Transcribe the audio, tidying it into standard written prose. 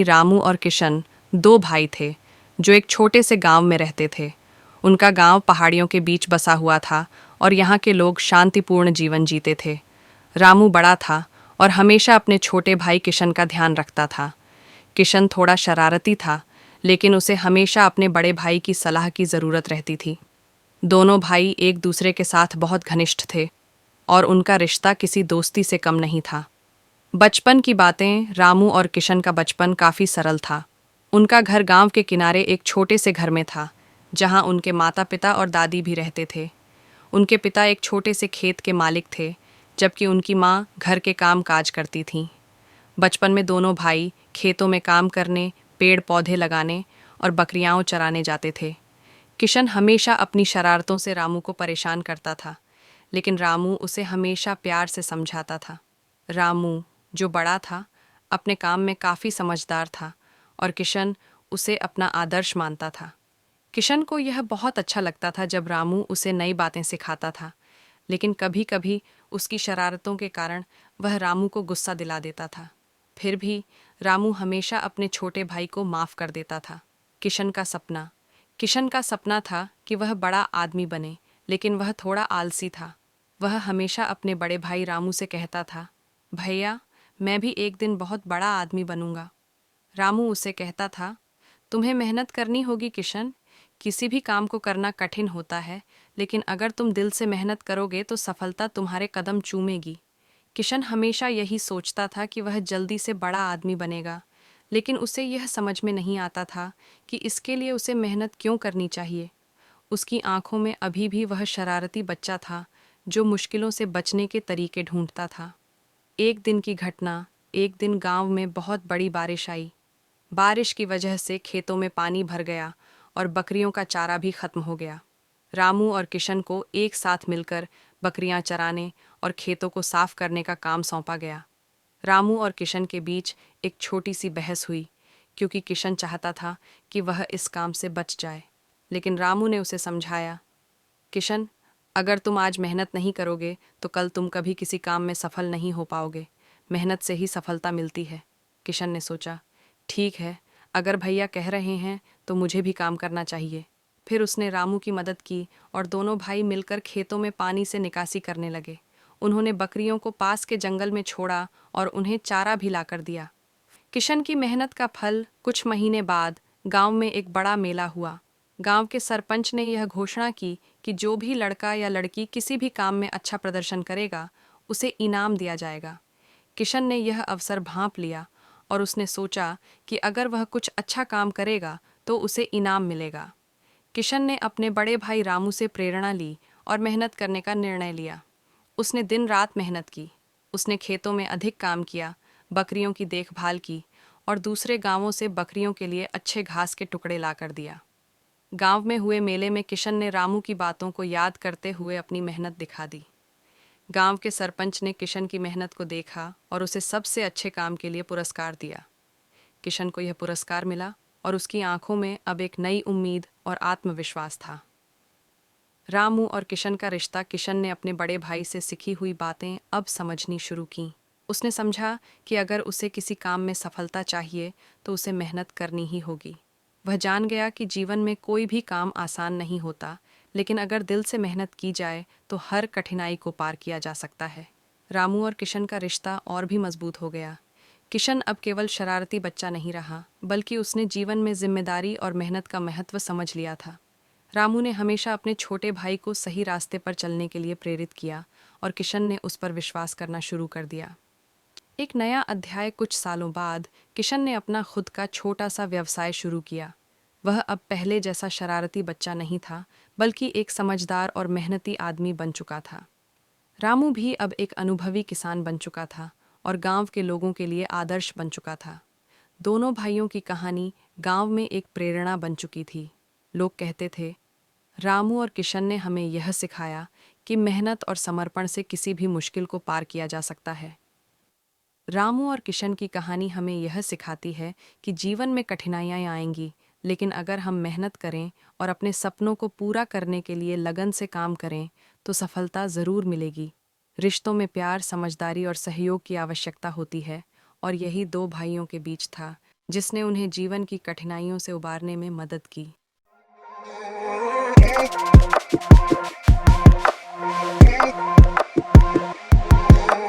रामू और किशन दो भाई थे जो एक छोटे से गांव में रहते थे। उनका गांव पहाड़ियों के बीच बसा हुआ था और यहाँ के लोग शांतिपूर्ण जीवन जीते थे। रामू बड़ा था और हमेशा अपने छोटे भाई किशन का ध्यान रखता था। किशन थोड़ा शरारती था, लेकिन उसे हमेशा अपने बड़े भाई की सलाह की ज़रूरत रहती थी। दोनों भाई एक दूसरे के साथ बहुत घनिष्ठ थे और उनका रिश्ता किसी दोस्ती से कम नहीं था। बचपन की बातें। रामू और किशन का बचपन काफ़ी सरल था। उनका घर गांव के किनारे एक छोटे से घर में था, जहां उनके माता पिता और दादी भी रहते थे। उनके पिता एक छोटे से खेत के मालिक थे, जबकि उनकी माँ घर के काम काज करती थीं। बचपन में दोनों भाई खेतों में काम करने, पेड़ पौधे लगाने और बकरियां चराने जाते थे। किशन हमेशा अपनी शरारतों से रामू को परेशान करता था, लेकिन रामू उसे हमेशा प्यार से समझाता था। रामू, जो बड़ा था, अपने काम में काफ़ी समझदार था और किशन उसे अपना आदर्श मानता था। किशन को यह बहुत अच्छा लगता था जब रामू उसे नई बातें सिखाता था, लेकिन कभी कभी उसकी शरारतों के कारण वह रामू को गुस्सा दिला देता था। फिर भी रामू हमेशा अपने छोटे भाई को माफ़ कर देता था। किशन का सपना था कि वह बड़ा आदमी बने, लेकिन वह थोड़ा आलसी था। वह हमेशा अपने बड़े भाई रामू से कहता था, भैया, मैं भी एक दिन बहुत बड़ा आदमी बनूंगा। रामू उसे कहता था, तुम्हें मेहनत करनी होगी किशन। किसी भी काम को करना कठिन होता है, लेकिन अगर तुम दिल से मेहनत करोगे तो सफलता तुम्हारे कदम चूमेगी। किशन हमेशा यही सोचता था कि वह जल्दी से बड़ा आदमी बनेगा, लेकिन उसे यह समझ में नहीं आता था कि इसके लिए उसे मेहनत क्यों करनी चाहिए। उसकी आंखों में अभी भी वह शरारती बच्चा था जो मुश्किलों से बचने के तरीके ढूंढता था। एक दिन की घटना। एक दिन गांव में बहुत बड़ी बारिश आई। बारिश की वजह से खेतों में पानी भर गया और बकरियों का चारा भी खत्म हो गया। रामू और किशन को एक साथ मिलकर बकरियां चराने और खेतों को साफ करने का काम सौंपा गया। रामू और किशन के बीच एक छोटी सी बहस हुई, क्योंकि किशन चाहता था कि वह इस काम से बच जाए, लेकिन रामू ने उसे समझाया, किशन, अगर तुम आज मेहनत नहीं करोगे तो कल तुम कभी किसी काम में सफल नहीं हो पाओगे। मेहनत से ही सफलता मिलती है। किशन ने सोचा, ठीक है, अगर भैया कह रहे हैं तो मुझे भी काम करना चाहिए। फिर उसने रामू की मदद की और दोनों भाई मिलकर खेतों में पानी से निकासी करने लगे। उन्होंने बकरियों को पास के जंगल में छोड़ा और उन्हें चारा भी लाकर दिया। किशन की मेहनत का फल। कुछ महीने बाद गांव में एक बड़ा मेला हुआ। गांव के सरपंच ने यह घोषणा की कि जो भी लड़का या लड़की किसी भी काम में अच्छा प्रदर्शन करेगा, उसे इनाम दिया जाएगा। किशन ने यह अवसर भांप लिया और उसने सोचा कि अगर वह कुछ अच्छा काम करेगा तो उसे इनाम मिलेगा। किशन ने अपने बड़े भाई रामू से प्रेरणा ली और मेहनत करने का निर्णय लिया। उसने दिन रात मेहनत की। उसने खेतों में अधिक काम किया, बकरियों की देखभाल की और दूसरे गांवों से बकरियों के लिए अच्छे घास के टुकड़े लाकर दिया। गांव में हुए मेले में किशन ने रामू की बातों को याद करते हुए अपनी मेहनत दिखा दी। गांव के सरपंच ने किशन की मेहनत को देखा और उसे सबसे अच्छे काम के लिए पुरस्कार दिया। किशन को यह पुरस्कार मिला और उसकी आंखों में अब एक नई उम्मीद और आत्मविश्वास था। रामू और किशन का रिश्ता। किशन ने अपने बड़े भाई से सीखी हुई बातें अब समझनी शुरू की। उसने समझा कि अगर उसे किसी काम में सफलता चाहिए तो उसे मेहनत करनी ही होगी। वह जान गया कि जीवन में कोई भी काम आसान नहीं होता, लेकिन अगर दिल से मेहनत की जाए तो हर कठिनाई को पार किया जा सकता है। रामू और किशन का रिश्ता और भी मजबूत हो गया। किशन अब केवल शरारती बच्चा नहीं रहा, बल्कि उसने जीवन में जिम्मेदारी और मेहनत का महत्व समझ लिया था। रामू ने हमेशा अपने छोटे भाई को सही रास्ते पर चलने के लिए प्रेरित किया और किशन ने उस पर विश्वास करना शुरू कर दिया। एक नया अध्याय। कुछ सालों बाद किशन ने अपना खुद का छोटा सा व्यवसाय शुरू किया। वह अब पहले जैसा शरारती बच्चा नहीं था, बल्कि एक समझदार और मेहनती आदमी बन चुका था। रामू भी अब एक अनुभवी किसान बन चुका था और गांव के लोगों के लिए आदर्श बन चुका था। दोनों भाइयों की कहानी गांव में एक प्रेरणा बन चुकी थी। लोग कहते थे, रामू और किशन ने हमें यह सिखाया कि मेहनत और समर्पण से किसी भी मुश्किल को पार किया जा सकता है। रामू और किशन की कहानी हमें यह सिखाती है कि जीवन में कठिनाइयाँ आएंगी, लेकिन अगर हम मेहनत करें और अपने सपनों को पूरा करने के लिए लगन से काम करें तो सफलता ज़रूर मिलेगी। रिश्तों में प्यार, समझदारी और सहयोग की आवश्यकता होती है, और यही दो भाइयों के बीच था, जिसने उन्हें जीवन की कठिनाइयों से उबारने में मदद की।